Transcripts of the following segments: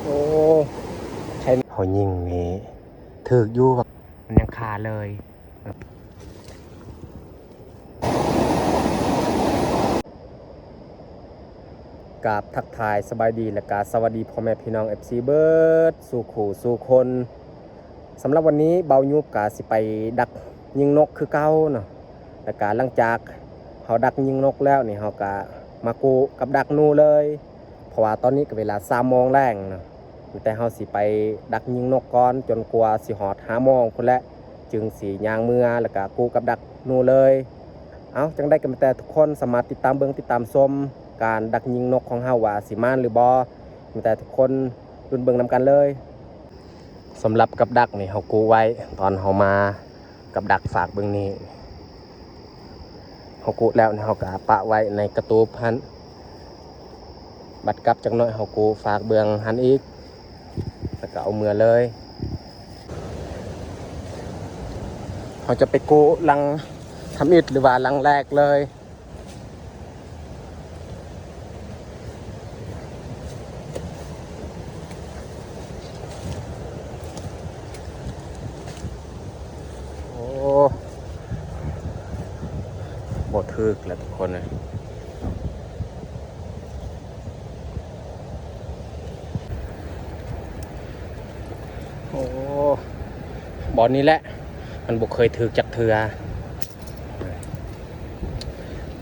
โอ้ใช่เขายิงนี่ถือกอยู่แบบมันยังคาเลยกราบทักทายสบายดีและกาสวัสดีพ่อแม่พี่น้อง FC เบิร์ดสู่ขู่สู่คนสำหรับวันนี้เบายุบกาสิไปดักยิงนกคือเก้าเนาะและกาหลังจากเขาดักยิงนกแล้วนี่เขากามากูกับดักนูเลยเพราะว่าตอนนี้ก็เวลา3 โมงแรงเนาะแต่เขาสิไปดักยิงนกก่อนจนกว่าสิหอด5 โมงคนละจึงสียางเมื่อแล้วก็กูกับดักนูเลยเอาจังได้กันแต่ทุกคนสามารถติดตามเบิ้งติดตามชมการดักยิงนกของเฮาว่าสิมานหรือบอมีแต่ทุกคนรุ่นเบิ่งนำกันเลยสำหรับกับดักนี่เฮากูไว้ตอนเฮามากับดักฝากเบิ่งนี่เฮากูแล้วเฮาก็ปะไว้ในกระตูบหันบัดกลับจักหน่อยเฮากูฝากเบิ่งหันอีกแล้วก็เอาเมื่อเลยเฮาจะไปกูลังทำอิฐหรือว่าลังแรกเลยบดทึกแหละทุกคนเลยโอ้บอลนี้แหละมันบุกเคยถือจักเถือ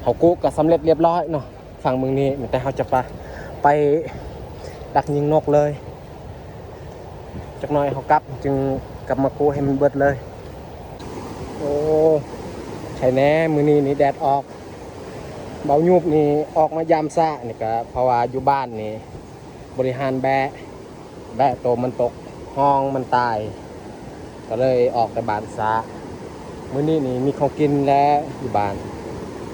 เขากู้ก็สำเร็จเรียบร้อยเนาะฝั่งเมืองนี้แต่เขาจะไปดักยิงนกเลยจักหน่อยเขากลับจึงกลับมากู้ให้มันเบิดเลยโอ้ใช่แน่มือนี้นี่แดดออกเบายุบนี่ออกมายามซ่านี่ก็เพราะว่าอยู่บ้านนี่บริหารแบะโตมันตกห้องมันตายก็เลยออกไปบ้านซ่ามื้อนี้นี่มีของกินแล้วอยู่บ้าน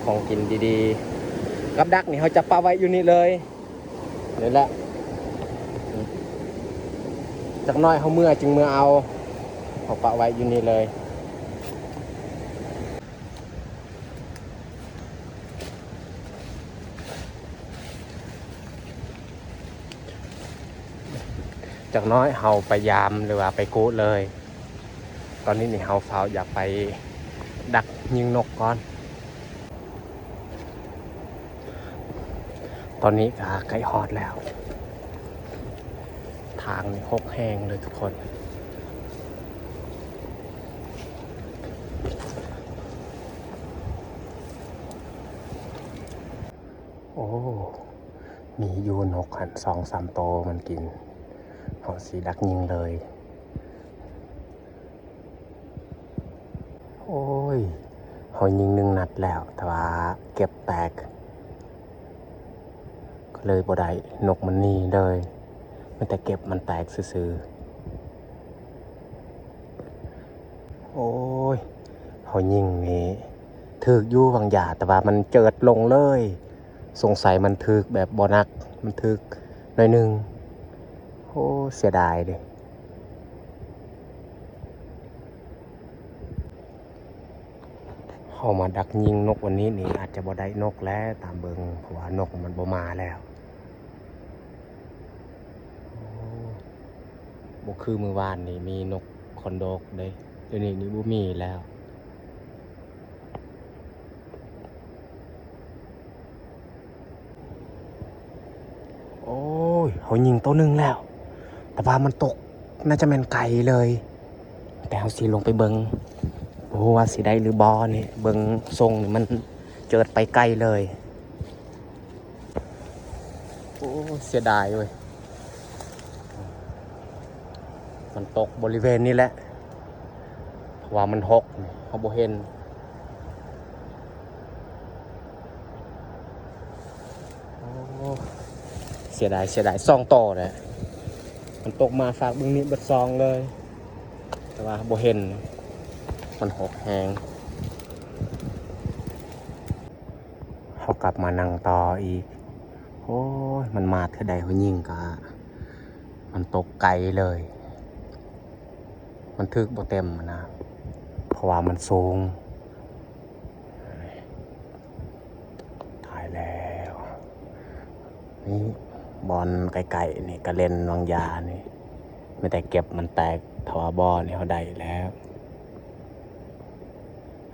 ของกินดีๆกับดักนี่เขาจะปาไว้อยู่นี่เลยนี่แหละจากน้อยเขาเมื่อจึงเมื่อเอาเขาปาไว้อยู่นี่เลยจากน้อยเขาไปยามหรือว่าไปกู้เลยตอนนี้นี่เขาเฝ้าอยากไปดักยิงนกก่อนตอนนี้ก็ใกล้ฮอดแล้วทางนี่หกแห้งเลยทุกคนโอ้มียูนกหัน2-3 โตมันกินเขาสีดักยิงเลยโอ้ยเขายิง1 นัดแล้วแต่ว่าเก็บแตกก็เลยบ่ได้นกมันหนีเลยมันแต่เก็บมันแตกซื่อๆโอ้ยเขายิงนี่ถึกอยู่บางอย่างแต่ว่ามันเจิดลงเลยสงสัยมันถึกแบบบ่นักมันถึกหน่อยนึงโอ้เสียดายเลยเขามาดักยิงนกวันนี้นี่อาจจะบ่ได้นกแล้วตามเบิงเพราะว่านกมันบ่มาแล้วบ่คือมื้อวานนี่มีนกคอนโดกเลยเดี๋ยวนี้นี่บ่มีแล้วโอ้ยเขายิงตัวหนึ่งแล้วแต่ว่ามันตกน่าจะแม่นไกลเลยแต่เขาสิลงไปเบิงโอ้ว่าสิได้หรือบอนี่เบิงทรงนี่มันเจิดไปไกลเลยโอ้เสียดายเว้ยมันตกบริเวณนี้แหละเพราะว่ามันหกเขาบ่เห็นโอ้เสียดายซองต่อเลยมันตกมาฝากเบึงนี้เบิดซองเลยแต่ว่าบ่เห็นมันหกแหงเขากลับมานั่งต่ออีกโอ้ยมันมาเท่าใดเขายิงกะมันตกไกลเลยมันทึกบ่เต็มนะเพราะว่ามันสูงถ่ายแล้วนี่ บอลไกลๆนี่ก็เล่นวางยานี่ไม่แต่เก็บมันแตกทว่าบอลนี่เขาได้แล้ว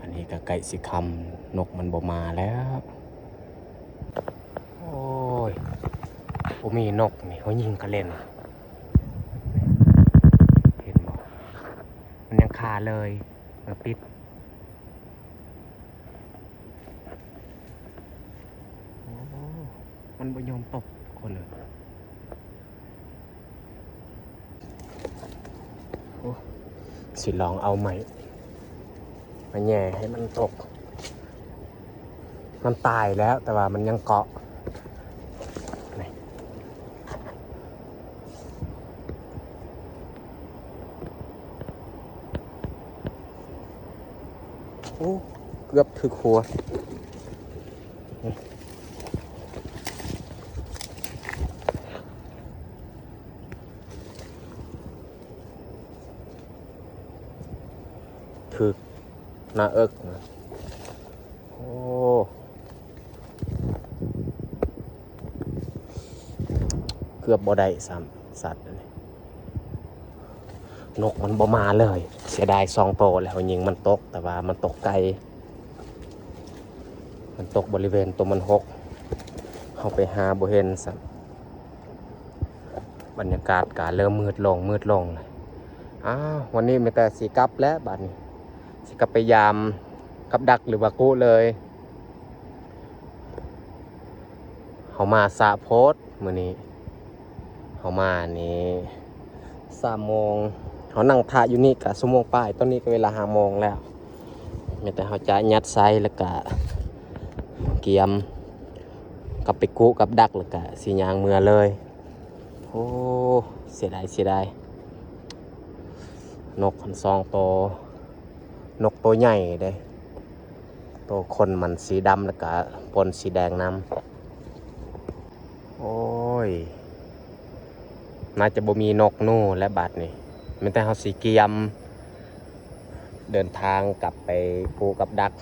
อันนี้ก็ไก่สิคำนกมันบ่มาแล้วโอ้ยผมมีนกนี่เขายิงก็เล่นเห็นบ่มันยังคาเลยมาปิดโอ้มันบ่ยอมตกคนเลยสิลองเอาใหม่มาแย่ให้มันตกมันตายแล้วแต่ว่ามันยังเกาะนี่โอ้เกือบถึกหัวถึกหน้าเอิกนะโอ้เกือบบ่ได้ซ้ำสัตว์นี่นกมันบ่มาเลยเสียดาย2 โตแล้วยิงมันตกแต่ว่ามันตกไกลมันตกบริเวณตัวมันหกเข้าไปหาบ่เห็นซ้ำบรรยากาศก็เริ่มมืดลงเลยวันนี้มีแต่สีกลับแล้วบัดนี้สิกลับไปยามกับดักหรือว่ากู้เลยเขามาสะโพสมื้อนี้เขามานี่3 โมงเขานั่งท่าอยู่นี่กะชั่วโมงป้ายตอนนี้ก็เวลา5 โมงแล้วมีแต่เขาจะยัดไซแล้วก็เกียมกลับไปกู้กับดักแล้วก็สิยางเมือเลยโอ้เสียดายนกพัน2 โตนกตัวใหญ่เด้ตัวคนมันสีดำแล้วก็ปนสีแดงน้ำโอ้ยน่าจะบ่มีนกนู่และบัดนี่ไม่แต่เขาสีเกียมเดินทางกลับไปปูกับดัก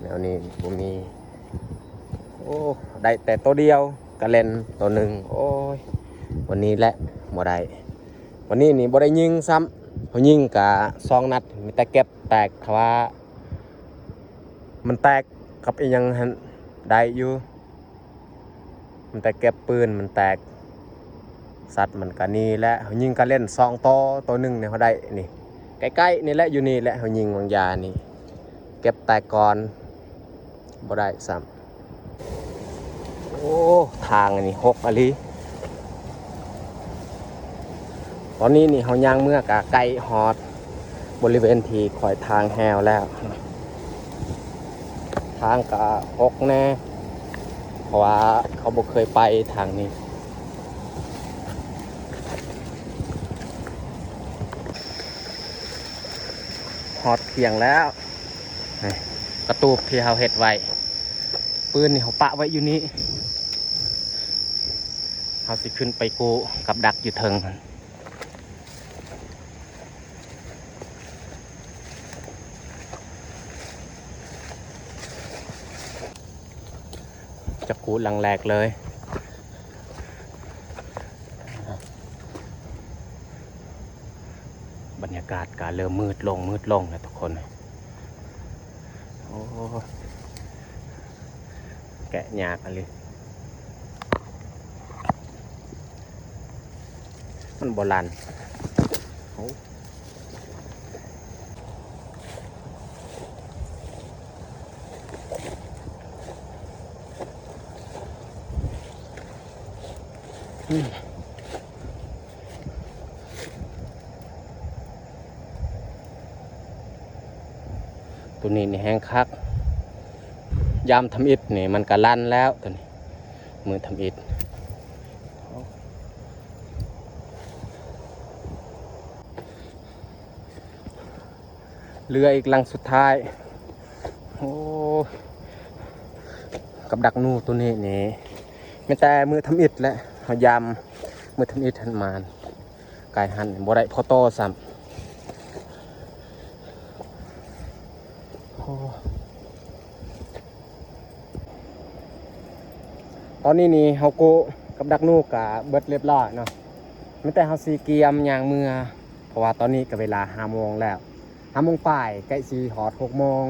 แล้วนี่บ่มีโอ้ได้แต่ตัวเดียวกระเล่นตัวหนึ่งโอ้ยวันนี้แหละบ่ได้วันนี้นี่บ่ได้ยิงซ้ำเขายิงกะ2 นัดมีแต่เก็บแตกทว่ามันแตกกับอีหยังได้อยู่มันแต่เก็บปืนมันแตกสัตว์มันก็นี่แหละเขายิงก็เล่น2 ตัวหนึ่งเนี่ยเขาได้นี่ใกล้ๆนี่แหละอยู่นี่แหละเขายิงวางยานี่เก็บแตกก่อนบ่ได้ซ้ำโอ้ทางอันนี้หกอลีตอนนี้นี่เขาย่างเมื่อกะไก่ฮอดบริเวณที่คอยทางแหวแล้วทางกะหกแน่เพราะว่าเขาบ่เคยไปทางนี้ฮอดเพียงแล้วกระตูบที่เขาเฮ็ดไว้ปืนนี่เขาปะไว้อยู่นี่เขาสิขึ้นไปกูกับดักอยู่เทิงจะกูหลังแหลกเลยบรรยากาศก็เริ่มมืดลงแล้วทุกคนโอ้แกะยากอะไรมันโบราณตัวนี้นี่แห้งคักยามทำอิฐนี่มันก็ลั่นแล้วตัวนี้มือทำอิฐเรืออีกลังสุดท้ายโอ้กับดักนูตัวนี้นี่ไม่แต่มือทำอิฐแล้วเขายามมือทำอิฐหันมานกายหันบ่ได้พอโตซ้ำตอนนี้นี่เขาก็ กับดักนูกะเบิดเรียบร้อยเนาะไม่แต่เฮาซีเกียมยางเมื่อเพราะว่าตอนนี้ก็เวลา5 โมงแล้ว5 โมงป่ายใกล้สิฮอด6 โมง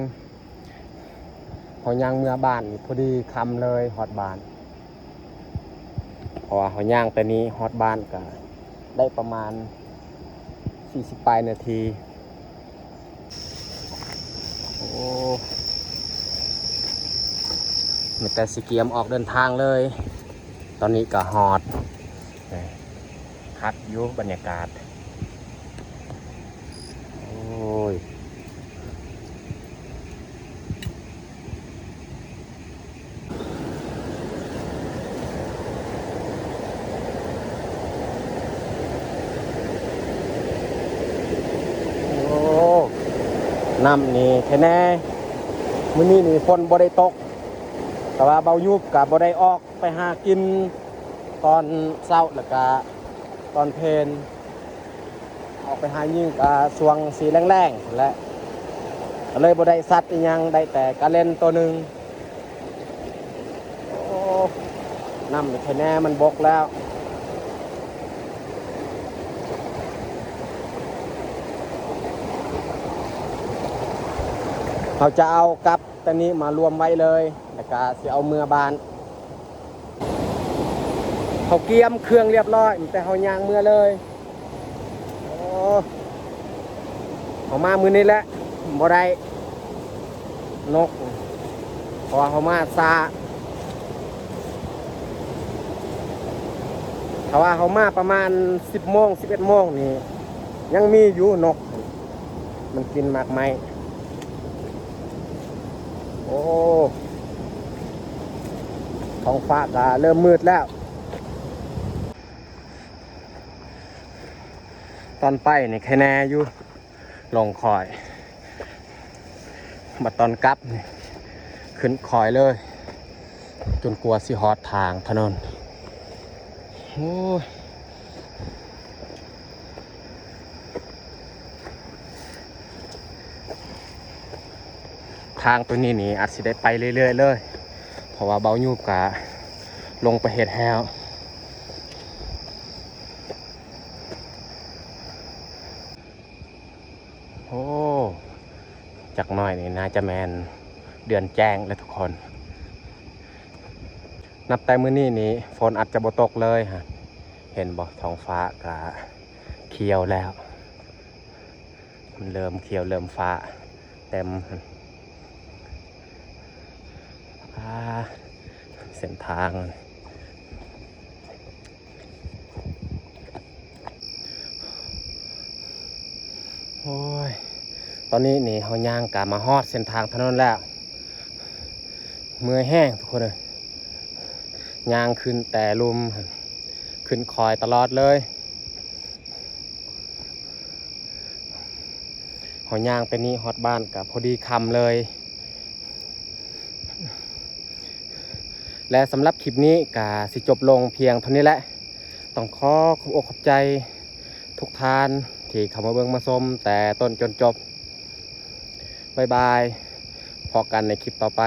พอยางเมื่อบ้านพอดีค่ำเลยฮอดบ้านเพราะว่าเฮาย่างแต่นี้ฮอดบ้านก็ได้ประมาณ40 ปลายนาทีโอ้มีแต่สิเกียมออกเดินทางเลยตอนนี้ก็ฮอดคักอยู่บรรยากาศโอ้ยโอ้น้ำนี่แค่แน่มื้อนี้นี่ฝนบ่ได้ตกแต่ว่าเบายุบกับบ่ได้ออกไปหากินตอนเช้าแล้วก็ตอนเพลนออกไปหายิงกับสวงสีแรงๆและก็เลยบ่ได้สัตว์อีหยังได้แต่กระเล่นตัวหนึ่งโอ้น้ำแค่แน่มันบกแล้วเขาจะเอากับตัวนี้มารวมไว้เลยแล้วก็จะเอาเมื่อบานเขาเกียมเครื่องเรียบร้อยแต่เขายางเมื่อเลยโอ้เขามามือนี้แหละบ่ได้นกเพราะเขามาซาถ้าว่าเขามาประมาณ10 โมง 11 โมงนี่ยังมีอยู่นกมันกินมากไหมโอ้ท้องฟ้าก็เริ่มมืดแล้วตอนไปนี่แค่แน่อยู่ลงคอยมาตอนกลับนี่ขึ้นคอยเลยจนกลัวสิฮอดทางถนนโอ้ยทางตัวนี้นี่อาจสิได้ไปเรื่อยๆเลยเพราะว่าเบายูบกะลงไปเห็ดแฮวโอ้จากหน่อยนี่น่าจะแมนเดือนแจ้งเลยทุกคนนับแต่มื้อนี้นี่ฝนอาจจะบ่ตกเลยฮะเห็นบ่ท้องฟ้ากะเขียวแล้วมันเริ่มเขียวเริ่มฟ้าเต็มเส้นทางโอ้ยตอนนี้นี่เขาย่างกะมาฮอดเส้นทางถนนแล้วเมื่อยแห้งทุกคนเลยย่างขึ้นแต่ลุมขึ้นคอยตลอดเลยเขาย่างไปนี่ฮอดบ้านกับพอดีคำเลยและสำหรับคลิปนี้กะสิจบลงเพียงเท่านี้แหละต้องขอขอบใจทุกท่านที่เข้ามาเบิ่งมาชมแต่ต้นจนจบบ๊ายบายพอกันในคลิปต่อไป